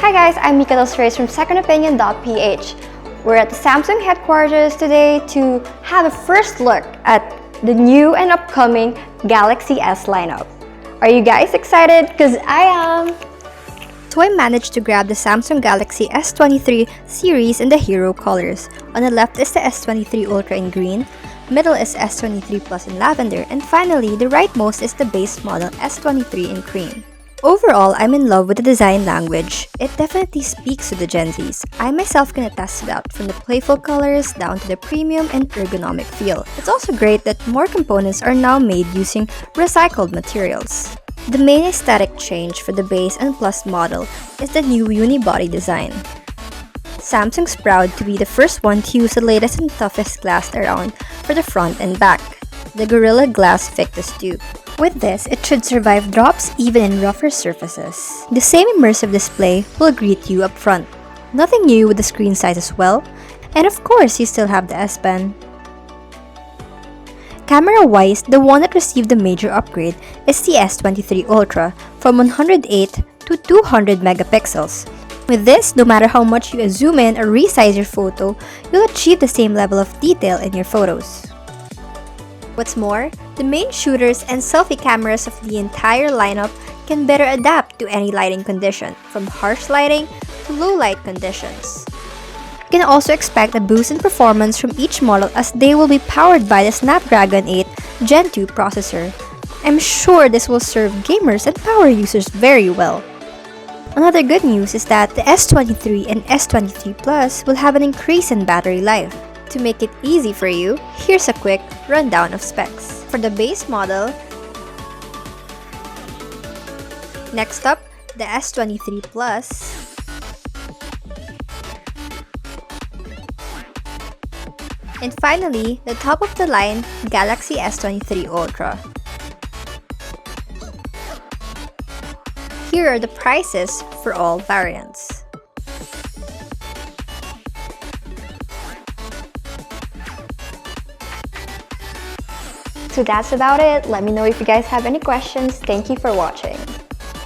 Hi guys, I'm Mika Race from secondopinion.ph. We're at the Samsung headquarters today to have a first look at the new and upcoming Galaxy S lineup. Are you guys excited? Because I am! So I managed to grab the Samsung Galaxy S23 series in the hero colors. On the left is the S23 Ultra in green, middle is S23 Plus in lavender, and finally, the rightmost is the base model S23 in cream. Overall, I'm in love with the design language. It definitely speaks to the Gen Zs. I myself can attest to that, from the playful colors down to the premium and ergonomic feel. It's also great that more components are now made using recycled materials. The main aesthetic change for the base and plus model is the new unibody design. Samsung's proud to be the first one to use the latest and toughest glass around for the front and back, the Gorilla Glass Victus tube. With this, it should survive drops even in rougher surfaces. The same immersive display will greet you up front. Nothing new with the screen size as well, and of course you still have the S Pen. Camera-wise, the one that received the major upgrade is the S23 Ultra from 108 to 200 megapixels. With this, no matter how much you zoom in or resize your photo, you'll achieve the same level of detail in your photos. What's more, the main shooters and selfie cameras of the entire lineup can better adapt to any lighting condition, from harsh lighting to low light conditions. You can also expect a boost in performance from each model as they will be powered by the Snapdragon 8 Gen 2 processor. I'm sure this will serve gamers and power users very well. Another good news is that the S23 and S23 Plus will have an increase in battery life. To make it easy for you, here's a quick rundown of specs. For the base model, next up, the S23 Plus, and finally, the top of the line Galaxy S23 Ultra. Here are the prices for all variants. So that's about it. Let me know if you guys have any questions. Thank you for watching.